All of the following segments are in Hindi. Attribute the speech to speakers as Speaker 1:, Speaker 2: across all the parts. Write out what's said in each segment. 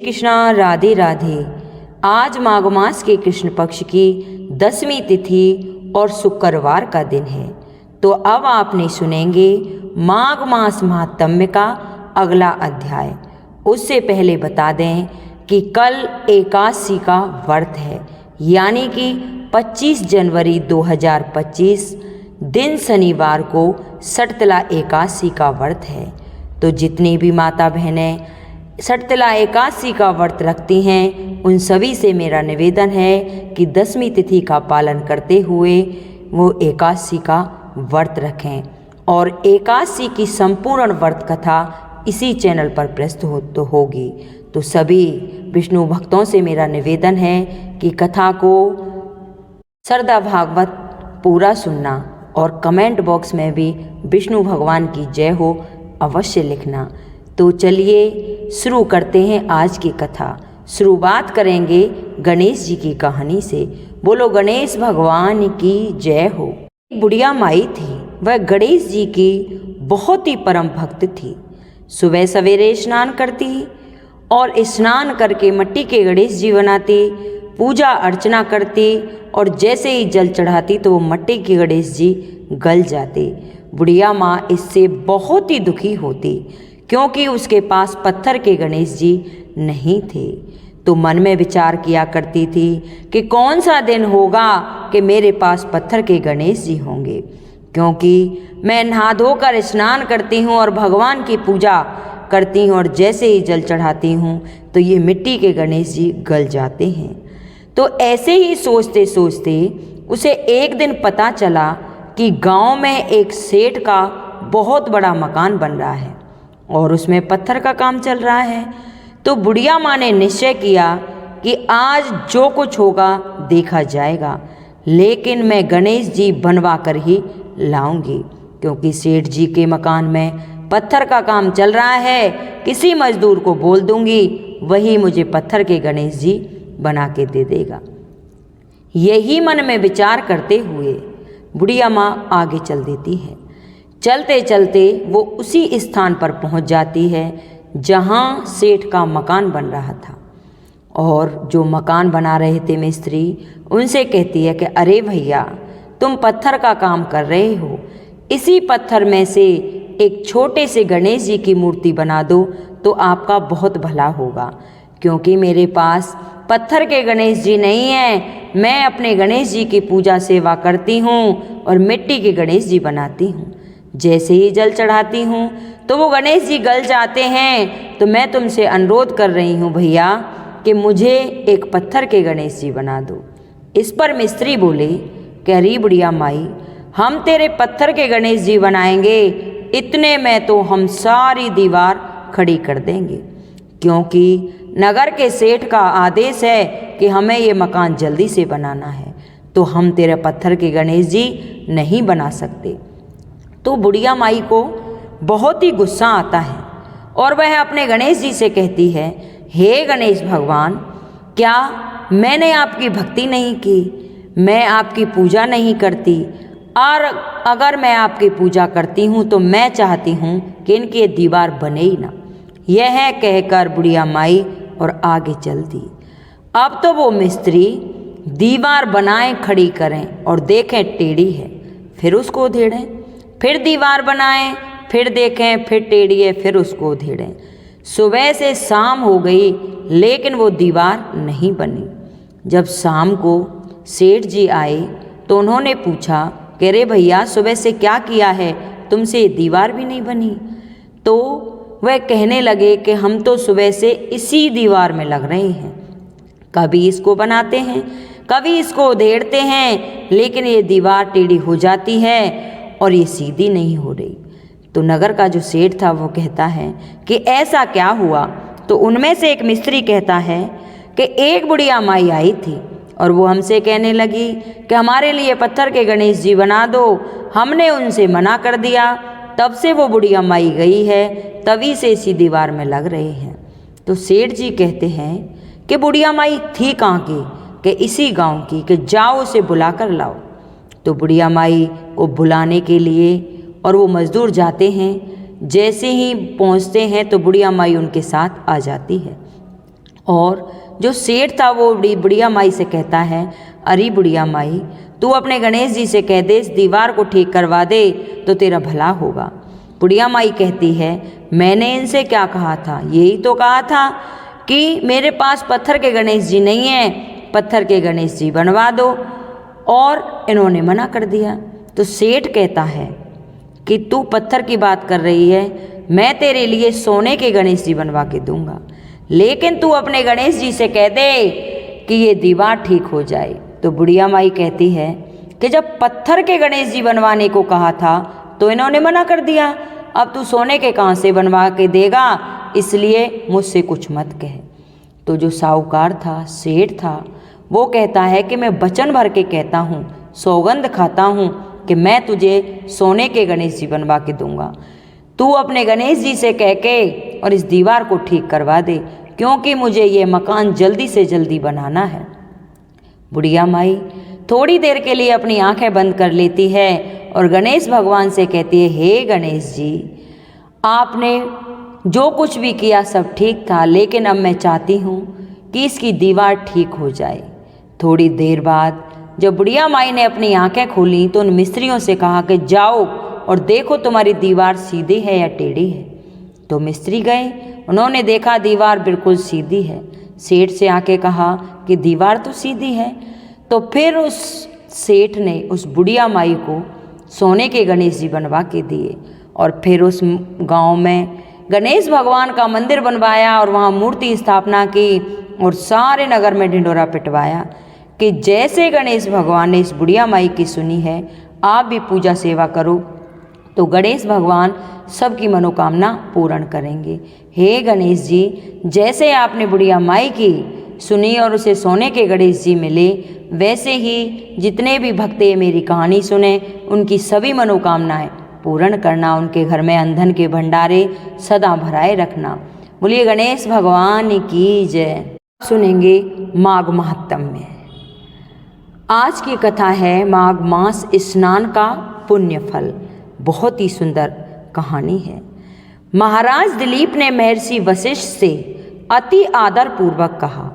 Speaker 1: कृष्णा राधे राधे। आज माघ मास के कृष्ण पक्ष की 10वीं तिथि और शुक्रवार का दिन है। तो अब आपने सुनेंगे माघ मास महात्म्य का अगला अध्याय। उससे पहले बता दें कि कल एकादशी का व्रत है, यानी कि 25 जनवरी 2025 दिन शनिवार को सटतला एकादशी का व्रत है। तो जितनी भी माता बहनें सटतला एकादशी का व्रत रखती हैं, उन सभी से मेरा निवेदन है कि 10वीं तिथि का पालन करते हुए वो एकादशी का व्रत रखें। और एकादशी की संपूर्ण व्रत कथा इसी चैनल पर प्रस्तुत होगी। तो सभी विष्णु भक्तों से मेरा निवेदन है कि कथा को श्रद्धा भागवत पूरा सुनना और कमेंट बॉक्स में भी विष्णु भगवान की जय हो अवश्य लिखना। तो चलिए शुरू करते हैं आज की कथा। शुरुआत करेंगे गणेश जी की कहानी से। बोलो गणेश भगवान की जय हो। एक बुढ़िया माई थी, वह गणेश जी की बहुत ही परम भक्त थी। सुबह सवेरे स्नान करती और स्नान करके मिट्टी के गणेश जी बनाती, पूजा अर्चना करती और जैसे ही जल चढ़ाती तो वो मिट्टी के गणेश जी गल जाते। बुढ़िया माँ इससे बहुत ही दुखी होती, क्योंकि उसके पास पत्थर के गणेश जी नहीं थे। तो मन में विचार किया करती थी कि कौन सा दिन होगा कि मेरे पास पत्थर के गणेश जी होंगे, क्योंकि मैं नहा धोकर स्नान करती हूँ और भगवान की पूजा करती हूँ और जैसे ही जल चढ़ाती हूँ तो ये मिट्टी के गणेश जी गल जाते हैं। तो ऐसे ही सोचते सोचते उसे एक दिन पता चला कि गांव में एक सेठ का बहुत बड़ा मकान बन रहा है और उसमें पत्थर का काम चल रहा है। तो बुढ़िया माँ ने निश्चय किया कि आज जो कुछ होगा देखा जाएगा, लेकिन मैं गणेश जी बनवा कर ही लाऊंगी, क्योंकि सेठ जी के मकान में पत्थर का काम चल रहा है। किसी मजदूर को बोल दूंगी, वही मुझे पत्थर के गणेश जी बना के दे देगा। यही मन में विचार करते हुए बुढ़िया माँ आगे चल देती है। चलते चलते वो उसी स्थान पर पहुंच जाती है जहां सेठ का मकान बन रहा था। और जो मकान बना रहे थे मिस्त्री, उनसे कहती है कि अरे भैया, तुम पत्थर का काम कर रहे हो, इसी पत्थर में से एक छोटे से गणेश जी की मूर्ति बना दो तो आपका बहुत भला होगा, क्योंकि मेरे पास पत्थर के गणेश जी नहीं हैं। मैं अपने गणेश जी की पूजा सेवा करती हूँ और मिट्टी के गणेश जी बनाती हूँ। जैसे ही जल चढ़ाती हूँ तो वो गणेश जी गल जाते हैं। तो मैं तुमसे अनुरोध कर रही हूँ भैया कि मुझे एक पत्थर के गणेश जी बना दो। इस पर मिस्त्री बोले कि अरे बुढ़िया माई, हम तेरे पत्थर के गणेश जी बनाएंगे, इतने में तो हम सारी दीवार खड़ी कर देंगे, क्योंकि नगर के सेठ का आदेश है कि हमें ये मकान जल्दी से बनाना है, तो हम तेरे पत्थर के गणेश जी नहीं बना सकते। तो बुढ़िया माई को बहुत ही गुस्सा आता है और वह अपने गणेश जी से कहती है, हे गणेश भगवान, क्या मैंने आपकी भक्ति नहीं की? मैं आपकी पूजा नहीं करती, और अगर मैं आपकी पूजा करती हूँ तो मैं चाहती हूँ कि इनकी दीवार बने ही ना। यह कहकर बुढ़िया माई और आगे चल दी। अब तो वो मिस्त्री दीवार बनाएं, खड़ी करें और देखें टेढ़ी है, फिर उसको उधेड़ें, फिर दीवार बनाएं, फिर देखें फिर टेढ़ी है, फिर उसको उधेड़ें। सुबह से शाम हो गई, लेकिन वो दीवार नहीं बनी। जब शाम को सेठ जी आए तो उन्होंने पूछा कि अरे भैया, सुबह से क्या किया है, तुमसे दीवार भी नहीं बनी? तो वह कहने लगे कि हम तो सुबह से इसी दीवार में लग रहे हैं, कभी इसको बनाते हैं, कभी इसको उधेड़ते हैं, लेकिन ये दीवार टेढ़ी हो जाती है और ये सीधी नहीं हो रही। तो नगर का जो सेठ था वो कहता है कि ऐसा क्या हुआ? तो उनमें से एक मिस्त्री कहता है कि एक बुढ़िया माई आई थी और वो हमसे कहने लगी कि हमारे लिए पत्थर के गणेश जी बना दो। हमने उनसे मना कर दिया, तब से वो बुढ़िया माई गई है, तभी से इसी दीवार में लग रहे हैं। तो सेठ जी कहते हैं कि बुढ़िया माई थी कहाँ की? कि इसी गांव की, कि जाओ उसे बुला कर लाओ। तो बुढ़िया माई को बुलाने के लिए और वो मजदूर जाते हैं। जैसे ही पहुंचते हैं तो बुढ़िया माई उनके साथ आ जाती है। और जो सेठ था वो बुढ़िया माई से कहता है, अरे बुढ़िया माई, तू अपने गणेश जी से कह दे इस दीवार को ठीक करवा दे तो तेरा भला होगा। बुढ़िया माई कहती है, मैंने इनसे क्या कहा था, यही तो कहा था कि मेरे पास पत्थर के गणेश जी नहीं हैं, पत्थर के गणेश जी बनवा दो, और इन्होंने मना कर दिया। तो सेठ कहता है कि तू पत्थर की बात कर रही है, मैं तेरे लिए सोने के गणेश जी बनवा के दूंगा, लेकिन तू अपने गणेश जी से कह दे कि ये दीवार ठीक हो जाए। तो बुढ़िया माई कहती है कि जब पत्थर के गणेश जी बनवाने को कहा था तो इन्होंने मना कर दिया, अब तू सोने के कहाँ से बनवा के देगा, इसलिए मुझसे कुछ मत कह। तो जो साहूकार था, सेठ था, वो कहता है कि मैं वचन भर के कहता हूँ, सौगंध खाता हूँ कि मैं तुझे सोने के गणेश जी बनवा के दूंगा। तू अपने गणेश जी से कह के और इस दीवार को ठीक करवा दे, क्योंकि मुझे ये मकान जल्दी से जल्दी बनाना है। बुढ़िया माई थोड़ी देर के लिए अपनी आंखें बंद कर लेती है और गणेश भगवान से कहती है, हे गणेश जी, आपने जो कुछ भी किया सब ठीक था, लेकिन अब मैं चाहती हूँ कि इसकी दीवार ठीक हो जाए। थोड़ी देर बाद जब बुढ़िया माई ने अपनी आंखें खोली तो उन मिस्त्रियों से कहा कि जाओ और देखो तुम्हारी दीवार सीधी है या टेढ़ी है। तो मिस्त्री गए, उन्होंने देखा दीवार बिल्कुल सीधी है। सेठ से आके कहा कि दीवार तो सीधी है। तो फिर उस सेठ ने उस बुढ़िया माई को सोने के गणेश जी बनवा के दिए और फिर उस गांव में गणेश भगवान का मंदिर बनवाया और वहाँ मूर्ति स्थापना की और सारे नगर में ढिंढोरा पिटवाया कि जैसे गणेश भगवान ने इस बुढ़िया माई की सुनी है, आप भी पूजा सेवा करो तो गणेश भगवान सबकी मनोकामना पूर्ण करेंगे। हे गणेश जी, जैसे आपने बुढ़िया माई की सुनी और उसे सोने के गणेश जी मिले, वैसे ही जितने भी भक्त मेरी कहानी सुने उनकी सभी मनोकामनाएं पूर्ण करना, उनके घर में अंधन के भंडारे सदा भराए रखना। बोलिए गणेश भगवान की जय। सुनेंगे माघ महात्म्य। आज की कथा है माघ मास स्नान का पुण्य फल। बहुत ही सुंदर कहानी है। महाराज दिलीप ने महर्षि वशिष्ठ से अति आदर पूर्वक कहा,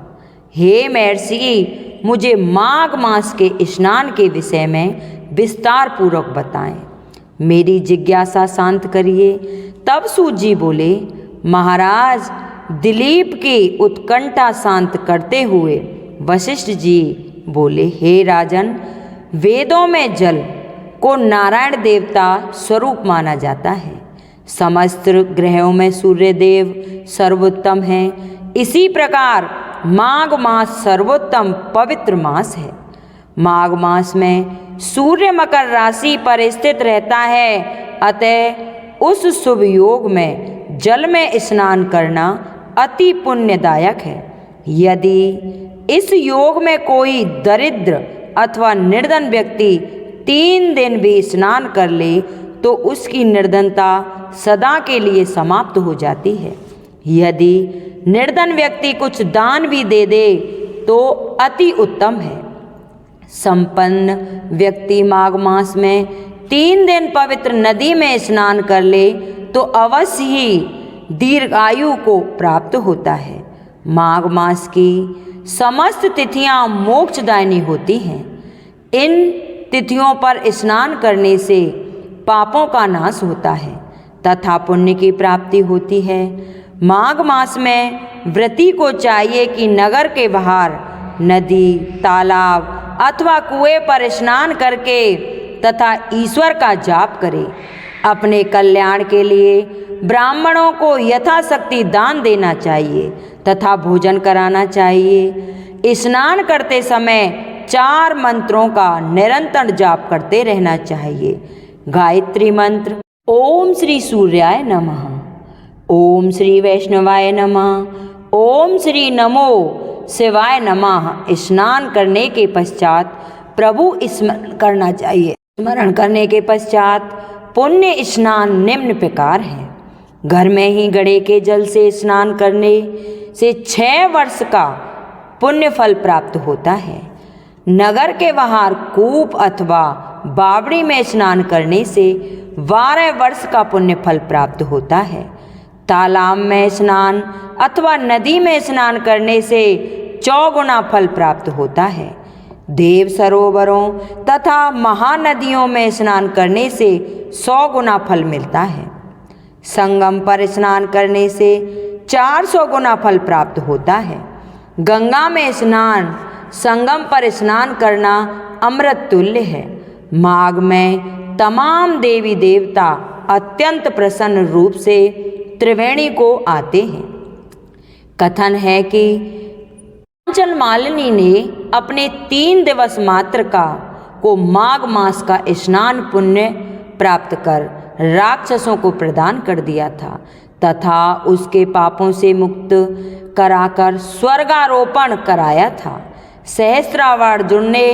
Speaker 1: हे महर्षि, मुझे माघ मास के स्नान के विषय में विस्तार पूर्वक बताएं, मेरी जिज्ञासा शांत करिए। तब सूत जी बोले, महाराज दिलीप की उत्कंठा शांत करते हुए वशिष्ठ जी बोले, हे राजन, वेदों में जल को नारायण देवता स्वरूप माना जाता है। समस्त ग्रहों में सूर्य देव सर्वोत्तम हैं। इसी प्रकार माघ मास सर्वोत्तम पवित्र मास है। माघ मास में सूर्य मकर राशि पर स्थित रहता है, अतः उस शुभ योग में जल में स्नान करना अति पुण्यदायक है। यदि इस योग में कोई दरिद्र अथवा निर्धन व्यक्ति 3 दिन भी स्नान कर ले तो उसकी निर्धनता सदा के लिए समाप्त हो जाती है। यदि निर्धन व्यक्ति कुछ दान भी दे दे तो अति उत्तम है। संपन्न व्यक्ति माघ मास में 3 दिन पवित्र नदी में स्नान कर ले तो अवश्य ही दीर्घायु को प्राप्त होता है। माघ मास की समस्त तिथियां मोक्षदायिनी होती हैं। इन तिथियों पर स्नान करने से पापों का नाश होता है तथा पुण्य की प्राप्ति होती है। माघ मास में व्रती को चाहिए कि नगर के बाहर नदी, तालाब अथवा कुएं पर स्नान करके तथा ईश्वर का जाप करे। अपने कल्याण के लिए ब्राह्मणों को यथाशक्ति दान देना चाहिए तथा भोजन कराना चाहिए। स्नान करते समय 4 मंत्रों का निरंतर जाप करते रहना चाहिए। गायत्री मंत्र, ओम श्री सूर्याय नमः, ओम श्री वैष्णवाय नमः, ओम श्री नमो शिवाय नमः। स्नान करने के पश्चात प्रभु स्मरण करना चाहिए। स्मरण करने के पश्चात पुण्य स्नान निम्न प्रकार है। घर में ही गड़े के जल से स्नान करने से 6 वर्ष का पुण्य फल प्राप्त होता है। नगर के बाहर कूप अथवा बावड़ी में स्नान करने से 12 वर्ष का पुण्य फल प्राप्त होता है। तालाब में स्नान अथवा नदी में स्नान करने से 100 गुना फल प्राप्त होता है। देव सरोवरों तथा महानदियों में स्नान करने से 100 गुना फल मिलता है। संगम पर स्नान करने से 400 गुना फल प्राप्त होता है। गंगा में स्नान, संगम पर स्नान करना अमृत तुल्य है। माघ में तमाम देवी देवता अत्यंत प्रसन्न रूप से त्रिवेणी को आते हैं। कथन है कि कांचन मालिनी ने अपने 3 दिवस मात्र को माघ मास का स्नान पुण्य प्राप्त कर राक्षसों को प्रदान कर दिया था तथा उसके पापों से मुक्त कराकर स्वर्गारोपण कराया था। सहस्रार्जुन ने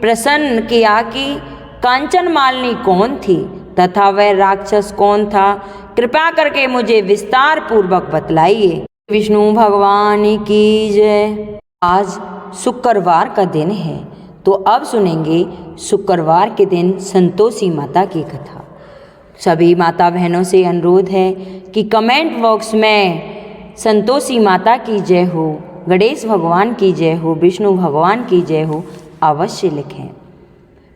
Speaker 1: प्रश्न किया कि कांचन मालिनी कौन थी तथा वह राक्षस कौन था, कृपया करके मुझे विस्तार पूर्वक बतलाइए। विष्णु भगवान की जय। आज शुक्रवार का दिन है, तो अब सुनेंगे शुक्रवार के दिन संतोषी माता की कथा। सभी माता बहनों से अनुरोध है कि कमेंट बॉक्स में संतोषी माता की जय हो, गणेश भगवान की जय हो, विष्णु भगवान की जय हो अवश्य लिखें।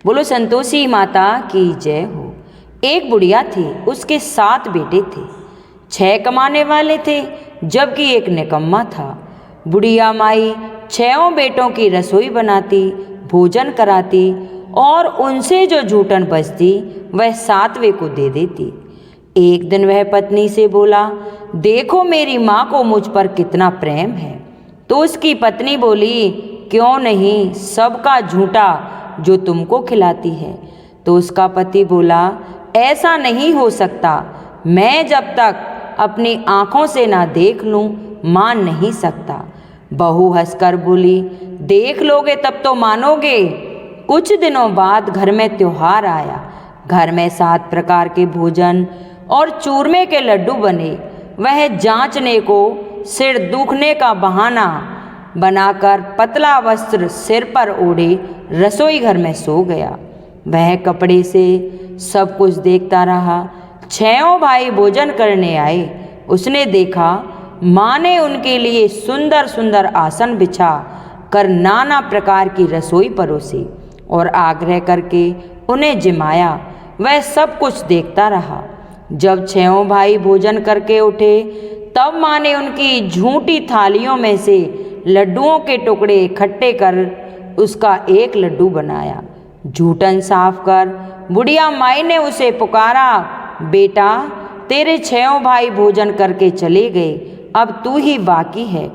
Speaker 1: बोलो संतोषी माता की जय हो। एक बुढ़िया थी, उसके 7 बेटे थे। 6 कमाने वाले थे जबकि एक निकम्मा था। बुढ़िया माई 6 बेटों की रसोई बनाती, भोजन कराती और उनसे जो जूठन बचती वह 7वें को दे देती। एक दिन वह पत्नी से बोला, देखो मेरी माँ को मुझ पर कितना प्रेम है। तो उसकी पत्नी बोली, क्यों नहीं, सबका झूठा जो तुमको खिलाती है। तो उसका पति बोला, ऐसा नहीं हो सकता, मैं जब तक अपनी आँखों से ना देख लूँ मान नहीं सकता। बहू हंसकर बोली, देख लोगे तब तो मानोगे। कुछ दिनों बाद घर में त्योहार आया। घर में 7 प्रकार के भोजन और चूरमे के लड्डू बने। वह जांचने को सिर दुखने का बहाना बनाकर पतला वस्त्र सिर पर ओढ़े रसोई घर में सो गया। वह कपड़े से सब कुछ देखता रहा। 6 भाई भोजन करने आए। उसने देखा माँ ने उनके लिए सुंदर सुंदर आसन बिछा कर नाना प्रकार की रसोई परोसी और आग्रह करके उन्हें जिमाया। वह सब कुछ देखता रहा। जब 6 भाई भोजन करके उठे तब माँ ने उनकी झूठी थालियों में से लड्डुओं के टुकड़े इकट्ठे कर उसका एक लड्डू बनाया। जूठन साफ कर बुढ़िया माई ने उसे पुकारा, बेटा तेरे 6 भाई भोजन करके चले गए, अब तू ही बाकी है,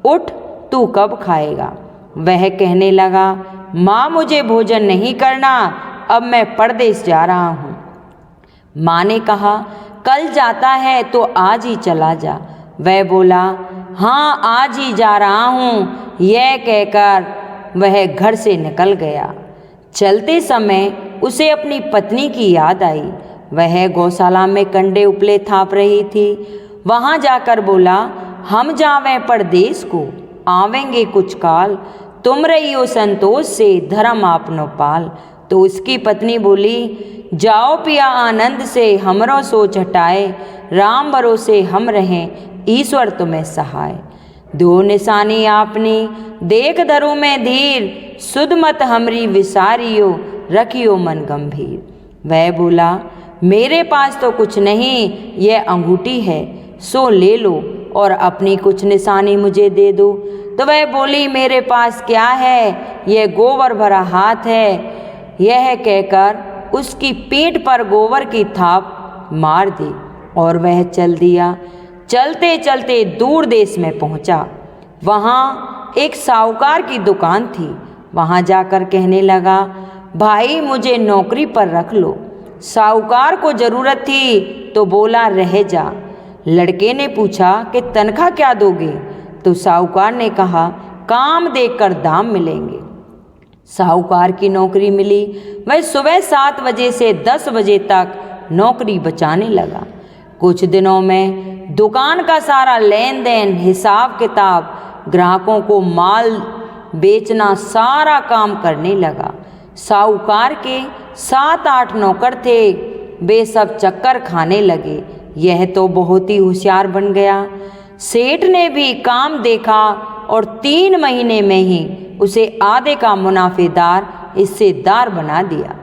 Speaker 1: उठ तू कब खाएगा। वह कहने लगा, माँ मुझे भोजन नहीं करना, अब मैं परदेश जा रहा हूँ। माँ ने कहा, कल जाता है तो आज ही चला जा। वह बोला, हाँ आज ही जा रहा हूँ। यह कहकर वह घर से निकल गया। चलते समय उसे अपनी पत्नी की याद आई। वह गौशाला में कंडे उपले थाप रही थी। वहाँ जाकर बोला, हम जावें परदेश को, आवेंगे कुछ काल, तुम रहियो संतोष से धर्म आपनो पाल। तो उसकी पत्नी बोली, जाओ पिया आनंद से, हमरो सोच हटाए, राम भरोसे हम रहें, ईश्वर तुम्हें सहाय। 2 निशानी आपनी देख धरु में धीर, सुध मत हमरी विसारियो, रखियो मन गंभीर। वह बोला, मेरे पास तो कुछ नहीं, यह अंगूठी है, सो ले लो और अपनी कुछ निशानी मुझे दे दो। तो वह बोली, मेरे पास क्या है, यह गोबर भरा हाथ है। यह कहकर उसकी पीठ पर गोबर की थाप मार दी और वह चल दिया। चलते चलते दूर देश में पहुंचा। वहाँ एक साहूकार की दुकान थी। वहाँ जाकर कहने लगा, भाई मुझे नौकरी पर रख लो। साहूकार को ज़रूरत थी तो बोला, रह जा। लड़के ने पूछा कि तनख्वाह क्या दोगे? तो साहूकार ने कहा, काम देखकर दाम मिलेंगे। साहूकार की नौकरी मिली। वह सुबह 7 बजे से 10 बजे तक नौकरी बचाने लगा। कुछ दिनों में दुकान का सारा लेन देन, हिसाब किताब, ग्राहकों को माल बेचना, सारा काम करने लगा। साहूकार के 7-8 नौकर थे। वे सब चक्कर खाने लगे। यह तो बहुत ही होशियार बन गया। सेठ ने भी काम देखा और 3 महीने में ही उसे आधे का मुनाफेदार हिस्सेदार बना दिया।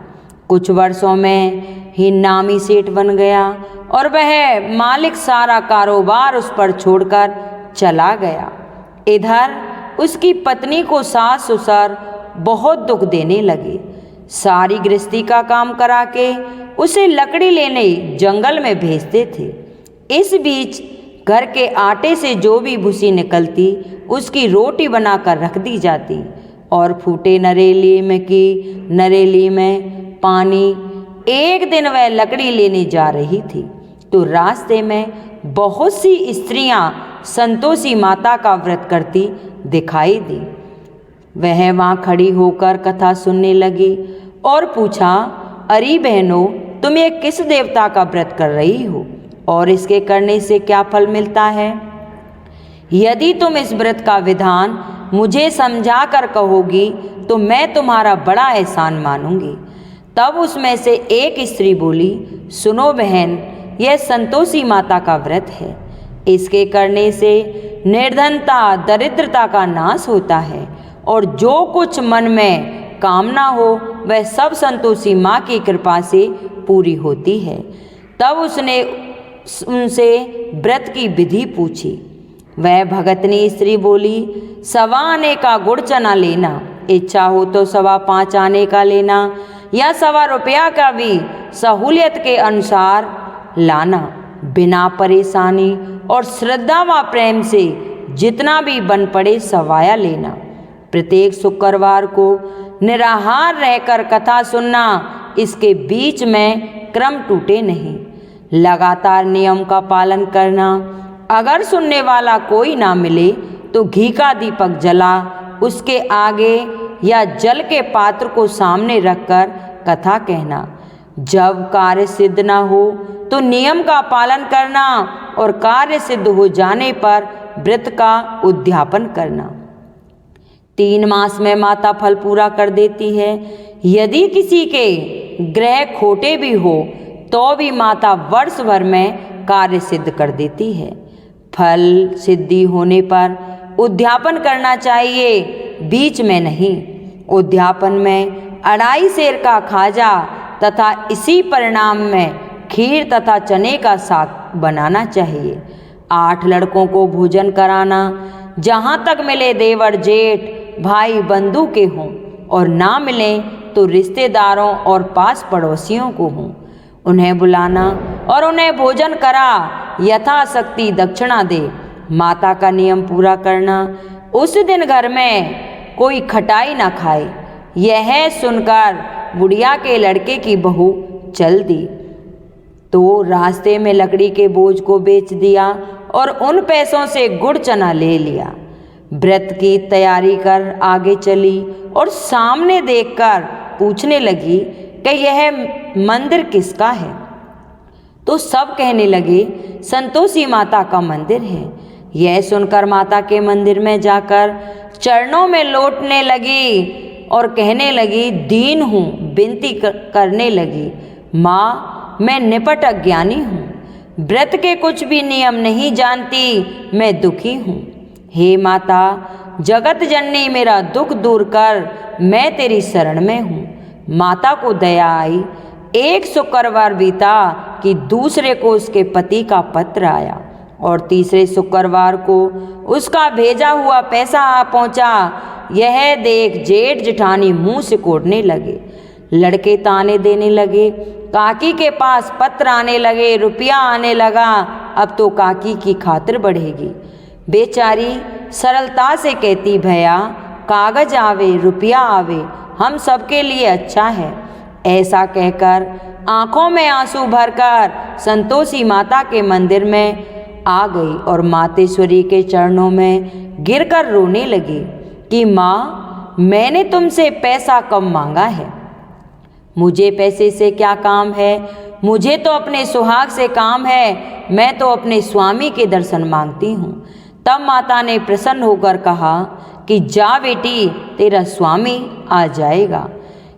Speaker 1: कुछ वर्षों में ही नामी सेठ बन गया और वह मालिक सारा कारोबार उस पर छोड़कर चला गया। इधर उसकी पत्नी को सास ससुर बहुत दुख देने लगे। सारी गृहस्थी का काम करा के उसे लकड़ी लेने जंगल में भेजते थे। इस बीच घर के आटे से जो भी भूसी निकलती उसकी रोटी बनाकर रख दी जाती और फूटे नरेली में पानी। एक दिन वह लकड़ी लेने जा रही थी तो रास्ते में बहुत सी स्त्रियां संतोषी माता का व्रत करती दिखाई दी। वह वहाँ खड़ी होकर कथा सुनने लगी और पूछा, अरे बहनों, तुम ये किस देवता का व्रत कर रही हो और इसके करने से क्या फल मिलता है? यदि तुम इस व्रत का विधान मुझे समझा कर कहोगी तो मैं तुम्हारा बड़ा एहसान मानूंगी। तब उसमें से एक स्त्री बोली, सुनो बहन, यह संतोषी माता का व्रत है। इसके करने से निर्धनता दरिद्रता का नाश होता है और जो कुछ मन में कामना हो वह सब संतोषी माँ की कृपा से पूरी होती है। तब उसने उनसे व्रत की विधि पूछी। वह भगतनी स्त्री बोली, 1.25 आने का गुड़ चना लेना, इच्छा हो तो 5.25 आने का लेना या 1.25 रुपया का भी सहूलियत के अनुसार लाना। बिना परेशानी और श्रद्धा व प्रेम से जितना भी बन पड़े सवाया लेना। प्रत्येक शुक्रवार को निराहार रहकर कथा सुनना, इसके बीच में क्रम टूटे नहीं। लगातार नियम का पालन करना। अगर सुनने वाला कोई ना मिले तो घी का दीपक जला उसके आगे या जल के पात्र को सामने रखकर कथा कहना। जब कार्य सिद्ध ना हो तो नियम का पालन करना और कार्य सिद्ध हो जाने पर व्रत का उद्यापन करना। 3 मास में माता फल पूरा कर देती है। यदि किसी के ग्रह खोटे भी हो तो भी माता वर्ष भर में कार्य सिद्ध कर देती है। फल सिद्धि होने पर उद्यापन करना चाहिए, बीच में नहीं। उद्यापन में 2.5 सेर का खाजा तथा इसी परिणाम में खीर तथा चने का साग बनाना चाहिए। 8 लड़कों को भोजन कराना। जहाँ तक मिले देवर जेठ भाई बंधु के हों और ना मिले तो रिश्तेदारों और पास पड़ोसियों को हों। उन्हें बुलाना और उन्हें भोजन करा यथाशक्ति दक्षिणा दे। माता का नियम पूरा करना। उस दिन घर में कोई खटाई ना खाए। यह सुनकर बुढ़िया के लड़के की बहू चल दी तो रास्ते में लकड़ी के बोझ को बेच दिया और उन पैसों से गुड़ चना ले लिया। व्रत की तैयारी कर आगे चली और सामने देखकर पूछने लगी कि यह मंदिर किसका है? तो सब कहने लगे संतोषी माता का मंदिर है। यह सुनकर माता के मंदिर में जाकर चरणों में लौटने लगी और कहने लगी, दीन हूँ, विनती करने लगी, माँ मैं निपट अज्ञानी हूँ, व्रत के कुछ भी नियम नहीं जानती, मैं दुखी हूँ। हे माता, जगत जननी मेरा दुख दूर कर, मैं तेरी शरण में हूँ। माता को दया आई। एक शुक्रवार बीता कि दूसरे को उसके पति का पत्र आया और तीसरे शुक्रवार को उसका भेजा हुआ पैसा आ पहुँचा। यह देख जेठ जेठानी मुंह से कोड़ने लगे। लड़के ताने देने लगे। काकी के पास पत्र आने लगे, रुपया आने लगा, अब तो काकी की खातिर बढ़ेगी। बेचारी सरलता से कहती, भैया कागज आवे रुपया आवे, हम सबके लिए अच्छा है। ऐसा कहकर आंखों में आंसू भरकर संतोषी माता के मंदिर में आ गई और मातेश्वरी के चरणों में गिरकर रोने लगी कि माँ, मैंने तुमसे पैसा कम मांगा है, मुझे पैसे से क्या काम है, मुझे तो अपने सुहाग से काम है, मैं तो अपने स्वामी के दर्शन मांगती हूँ। तब माता ने प्रसन्न होकर कहा कि जा बेटी, तेरा स्वामी आ जाएगा।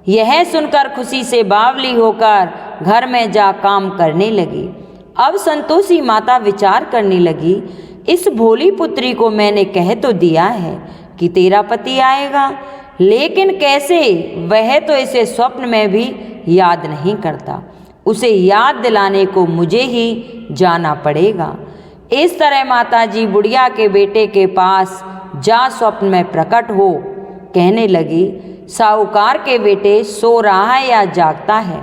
Speaker 1: यह सुनकर खुशी से बावली होकर घर में जा काम करने लगी। अब संतोषी माता विचार करने लगी, इस भोली पुत्री को मैंने कह तो दिया है कि तेरा पति आएगा, लेकिन कैसे, वह तो इसे स्वप्न में भी याद नहीं करता। उसे याद दिलाने को मुझे ही जाना पड़ेगा। इस तरह माताजी बुढ़िया के बेटे के पास जा स्वप्न में प्रकट हो कहने लगी, साहूकार के बेटे सो रहा है या जागता है?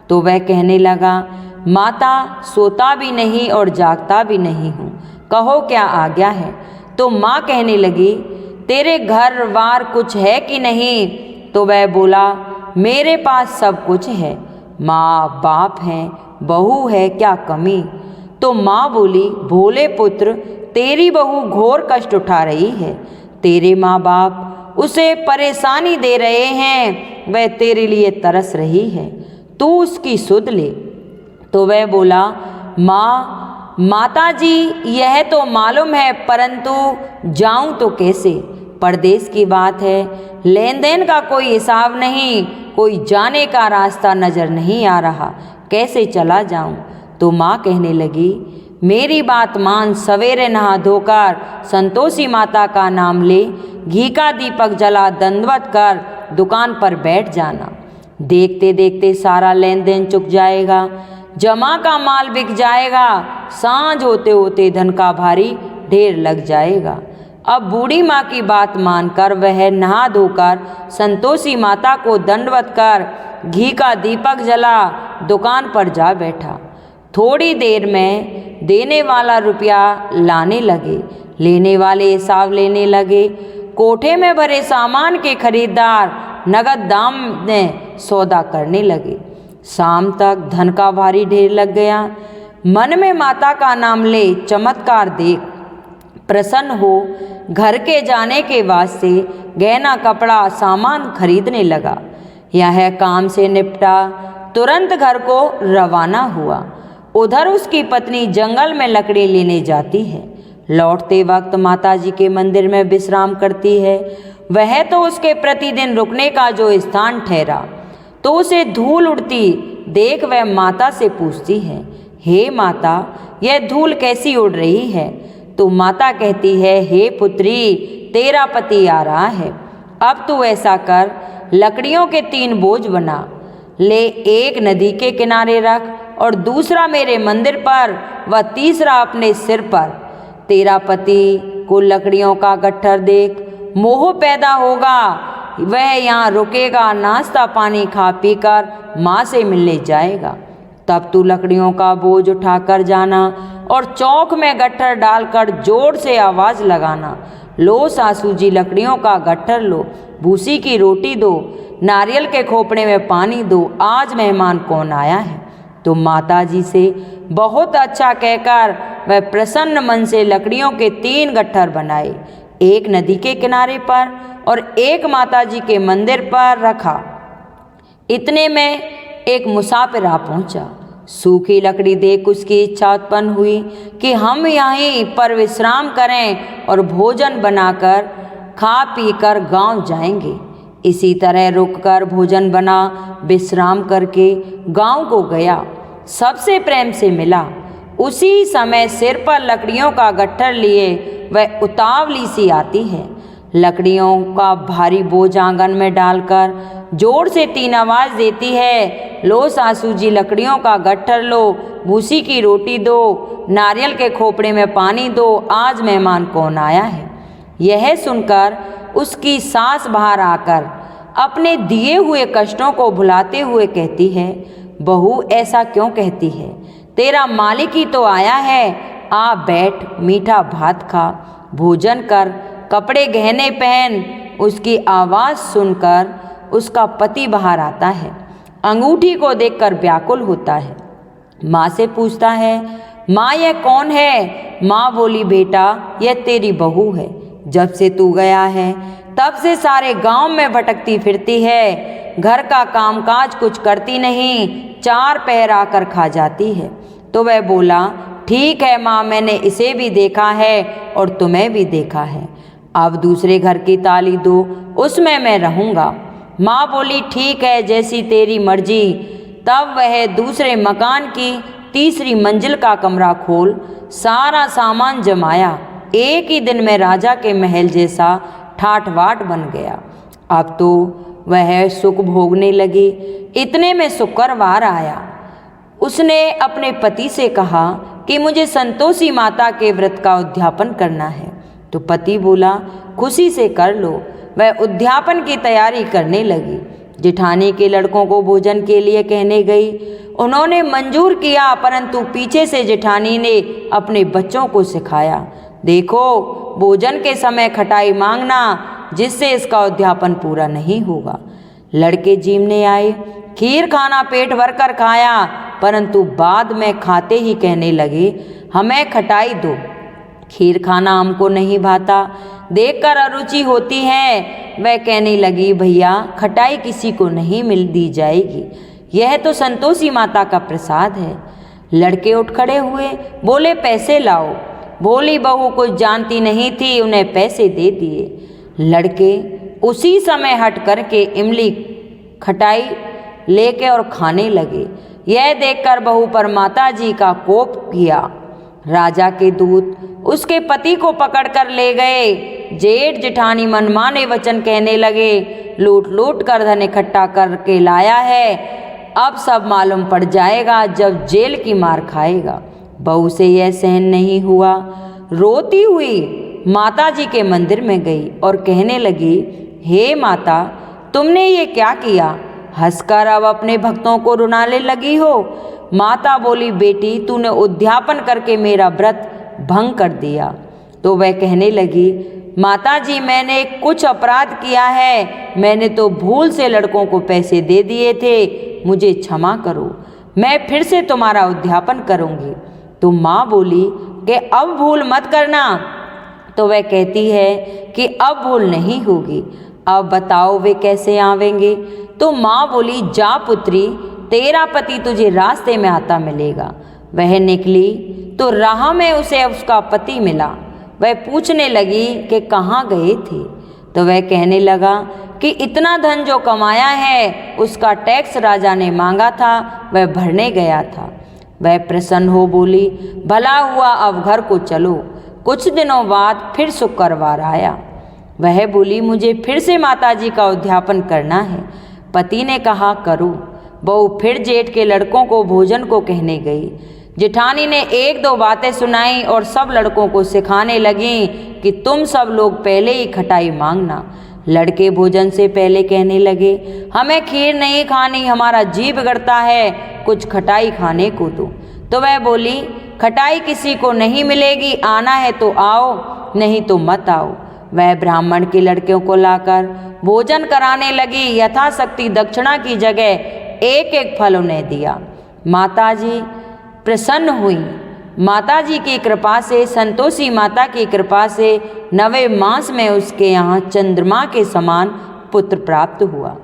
Speaker 1: तो वह कहने लगा, माता सोता भी नहीं और जागता भी नहीं हूँ, कहो क्या आज्ञा है? तो माँ कहने लगी, तेरे घर बार कुछ है कि नहीं? तो वह बोला, मेरे पास सब कुछ है, माँ बाप हैं, बहू है, क्या कमी? तो माँ बोली, भोले पुत्र, तेरी बहू घोर कष्ट उठा रही है, तेरे माँ बाप उसे परेशानी दे रहे हैं, वह तेरे लिए तरस रही है, तू उसकी सुध ले। तो वह बोला, माँ माताजी यह तो मालूम है, परंतु जाऊं तो कैसे? परदेश की बात है, लेन देन का कोई हिसाब नहीं, कोई जाने का रास्ता नजर नहीं आ रहा, कैसे चला जाऊं? तो माँ कहने लगी, मेरी बात मान, सवेरे नहा धोकर संतोषी माता का नाम ले, घी का दीपक जला दंडवत कर दुकान पर बैठ जाना। देखते देखते सारा लेन देन चुक जाएगा, जमा का माल बिक जाएगा, सांझ होते होते धन का भारी ढेर लग जाएगा। अब बूढ़ी माँ की बात मानकर वह नहा धोकर संतोषी माता को दंडवत कर घी का दीपक जला दुकान पर जा बैठा। थोड़ी देर में देने वाला रुपया लाने लगे, लेने वाले हिसाब लेने लगे। कोठे में भरे सामान के खरीदार नगद दाम में सौदा करने लगे। शाम तक धन का भारी ढेर लग गया। मन में माता का नाम ले चमत्कार देख प्रसन्न हो घर के जाने के वास्ते गहना कपड़ा सामान खरीदने लगा। यह काम से निपटा, तुरंत घर को रवाना हुआ। उधर उसकी पत्नी जंगल में लकड़ी लेने जाती है। लौटते वक्त माताजी के मंदिर में विश्राम करती है। वह तो उसके प्रतिदिन रुकने का जो स्थान ठहरा, तो उसे धूल उड़ती देख वह माता से पूछती है, हे माता, यह धूल कैसी उड़ रही है? तो माता कहती है, हे पुत्री, तेरा पति आ रहा है। अब तू ऐसा कर, लकड़ियों के 3 बोझ बना ले, एक नदी के किनारे रख और दूसरा मेरे मंदिर पर व तीसरा अपने सिर पर। तेरा पति को लकड़ियों का गट्ठर देख मोह पैदा होगा, वह यहाँ रुकेगा, नाश्ता पानी खा पी कर माँ से मिलने जाएगा। तब तू लकड़ियों का बोझ उठाकर जाना और चौक में गट्ठर डालकर जोर से आवाज़ लगाना, लो सासू जी लकड़ियों का गट्ठर लो, भूसी की रोटी दो, नारियल के खोपड़े में पानी दो, आज मेहमान कौन आया है। तो माता जी से बहुत अच्छा कहकर वह प्रसन्न मन से लकड़ियों के 3 गट्ठर बनाए, एक नदी के किनारे पर और एक माता जी के मंदिर पर रखा। इतने में एक मुसाफिर आ पहुंचा। सूखी लकड़ी देख उसकी इच्छा उत्पन्न हुई कि हम यहीं पर विश्राम करें और भोजन बनाकर खा पी कर गाँव जाएंगे। इसी तरह रुककर भोजन बना, विश्राम करके गांव को गया, सबसे प्रेम से मिला। उसी समय सिर पर लकड़ियों का गट्ठर लिए वह उतावली सी आती है। लकड़ियों का भारी बोझ आंगन में डालकर जोर से 3 आवाज़ देती है, लो सासू जी लकड़ियों का गट्ठर लो, भूसी की रोटी दो, नारियल के खोपड़े में पानी दो, आज मेहमान कौन आया है। यह सुनकर उसकी सास बाहर आकर अपने दिए हुए कष्टों को भुलाते हुए कहती है, बहू ऐसा क्यों कहती है? तेरा मालिक ही तो आया है, आ बैठ, मीठा भात खा, भोजन कर, कपड़े गहने पहन। उसकी आवाज़ सुनकर उसका पति बाहर आता है। अंगूठी को देखकर व्याकुल होता है। माँ से पूछता है, माँ यह कौन है? माँ बोली, बेटा यह तेरी बहू है। जब से तू गया है तब से सारे गांव में भटकती फिरती है, घर का कामकाज कुछ करती नहीं, 4 पहर आकर खा जाती है। तो वह बोला, ठीक है माँ, मैंने इसे भी देखा है और तुम्हें भी देखा है। अब दूसरे घर की ताली दो, उसमें मैं रहूँगा। माँ बोली, ठीक है, जैसी तेरी मर्जी। तब वह दूसरे मकान की तीसरी मंजिल का कमरा खोल सारा सामान जमाया। एक ही दिन में राजा के महल जैसा ठाठ-बाट बन गया। अब तो वह सुख भोगने लगी। इतने में शुक्रवार आया। उसने अपने पति से कहा कि मुझे संतोषी माता के व्रत का उद्यापन करना है। तो पति बोला, खुशी से कर लो। वह उद्यापन की तैयारी करने लगी। जेठानी के लड़कों को भोजन के लिए कहने गई। उन्होंने मंजूर किया, परंतु पीछे से जेठानी ने अपने बच्चों को सिखाया, देखो भोजन के समय खटाई मांगना, जिससे इसका उद्यापन पूरा नहीं होगा। लड़के जीमने आए। खीर खाना पेट भर कर खाया, परंतु बाद में खाते ही कहने लगे, हमें खटाई दो। खीर खाना हमको नहीं भाता, देखकर अरुचि होती है। वह कहने लगी, भैया खटाई किसी को नहीं मिल दी जाएगी, यह तो संतोषी माता का प्रसाद है। लड़के उठ खड़े हुए, बोले पैसे लाओ। भोली बहू कुछ जानती नहीं थी, उन्हें पैसे दे दिए। लड़के उसी समय हट करके इमली खटाई लेके और खाने लगे। यह देखकर बहू पर माताजी का कोप किया। राजा के दूत उसके पति को पकड़कर ले गए। जेठ जेठानी मनमाने वचन कहने लगे, लूट लूट कर धन इकट्ठा करके लाया है, अब सब मालूम पड़ जाएगा जब जेल की मार खाएगा। बहू से यह सहन नहीं हुआ। रोती हुई माताजी के मंदिर में गई और कहने लगी, हे माता, तुमने ये क्या किया? हंसकर अब अपने भक्तों को रुलाने लगी हो। माता बोली, बेटी तूने उद्यापन करके मेरा व्रत भंग कर दिया। तो वह कहने लगी, माताजी मैंने कुछ अपराध किया है, मैंने तो भूल से लड़कों को पैसे दे दिए थे, मुझे क्षमा करो, मैं फिर से तुम्हारा उद्यापन करूँगी। तो माँ बोली कि अब भूल मत करना। तो वह कहती है कि अब भूल नहीं होगी, अब बताओ वे कैसे आवेंगे। तो माँ बोली, जा पुत्री, तेरा पति तुझे रास्ते में आता मिलेगा। वह निकली तो राह में उसे उसका पति मिला। वह पूछने लगी कि कहाँ गए थे। तो वह कहने लगा कि इतना धन जो कमाया है उसका टैक्स राजा ने मांगा था, वह भरने गया था। वह प्रसन्न हो बोली, भला हुआ, अब घर को चलो। कुछ दिनों बाद फिर शुक्रवार आया। वह बोली, मुझे फिर से माताजी का उद्यापन करना है। पति ने कहा, करो। बहू फिर जेठ के लड़कों को भोजन को कहने गई। जेठानी ने एक दो बातें सुनाई और सब लड़कों को सिखाने लगी कि तुम सब लोग पहले ही खटाई मांगना। लड़के भोजन से पहले कहने लगे, हमें खीर नहीं खानी, हमारा जी बिगड़ता है, कुछ खटाई खाने को दो। तो वह बोली, खटाई किसी को नहीं मिलेगी, आना है तो आओ, नहीं तो मत आओ। वह ब्राह्मण के लड़कों को लाकर भोजन कराने लगी। यथाशक्ति दक्षिणा की जगह एक एक फल उन्हें दिया। माताजी प्रसन्न हुई। माताजी की कृपा से, संतोषी माता की कृपा से 9वें मास में उसके यहाँ चंद्रमा के समान पुत्र प्राप्त हुआ।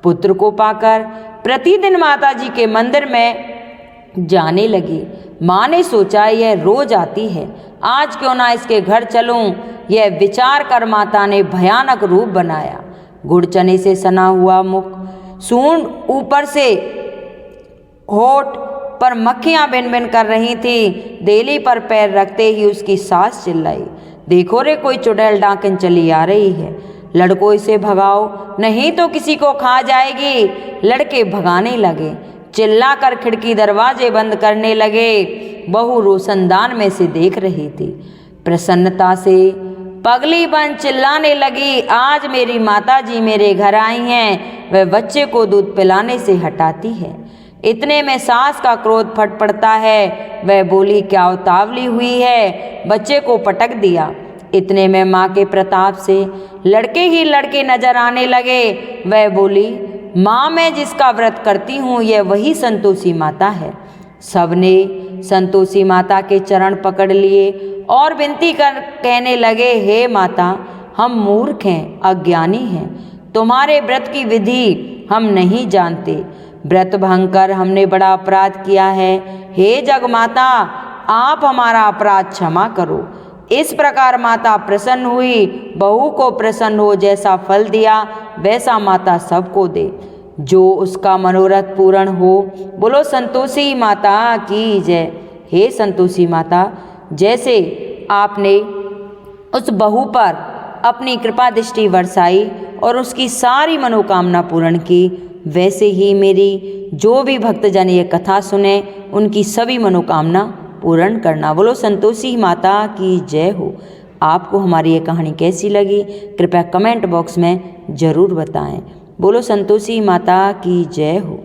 Speaker 1: पुत्र को पाकर प्रतिदिन माताजी के मंदिर में जाने लगी। माँ ने सोचा यह रोज आती है, आज क्यों ना इसके घर चलूं। यह विचार कर माता ने भयानक रूप बनाया। गुड़ चने से सना हुआ मुख, सूंड ऊपर से होठ पर मक्खियां भिन भिन कर रही थी। देली पर पैर रखते ही उसकी सास चिल्लाई, देखो रे कोई चुड़ैल डाकिन चली आ रही है, लड़कों इसे भगाओ नहीं तो किसी को खा जाएगी। लड़के भगाने लगे, चिल्लाकर खिड़की दरवाजे बंद करने लगे। बहू रोशनदान में से देख रही थी। प्रसन्नता से पगली बन चिल्लाने लगी, आज मेरी माताजी मेरे घर आई हैं, वह बच्चे को दूध पिलाने से हटाती है। इतने में सास का क्रोध फट पड़ता है। वह बोली, क्या उतावली हुई है, बच्चे को पटक दिया। इतने में माँ के प्रताप से लड़के ही लड़के नजर आने लगे। वह बोली, माँ मैं जिसका व्रत करती हूँ यह वही संतोषी माता है। सबने संतोषी माता के चरण पकड़ लिए और विनती कर कहने लगे, हे माता, हम मूर्ख हैं, अज्ञानी हैं, तुम्हारे व्रत की विधि हम नहीं जानते, व्रत भंग कर हमने बड़ा अपराध किया है। हे जगमाता, आप हमारा अपराध क्षमा करो। इस प्रकार माता प्रसन्न हुई। बहू को प्रसन्न हो जैसा फल दिया वैसा माता सबको दे। जो उसका मनोरथ पूर्ण हो। बोलो संतोषी माता की जय। हे संतोषी माता, जैसे आपने उस बहू पर अपनी कृपा दृष्टि बरसाई और उसकी सारी मनोकामना पूर्ण की, वैसे ही मेरी जो भी भक्तजन ये कथा सुने उनकी सभी मनोकामना पूर्ण करना। बोलो संतोषी माता की जय हो। आपको हमारी ये कहानी कैसी लगी कृपया कमेंट बॉक्स में ज़रूर बताएं। बोलो संतोषी माता की जय हो।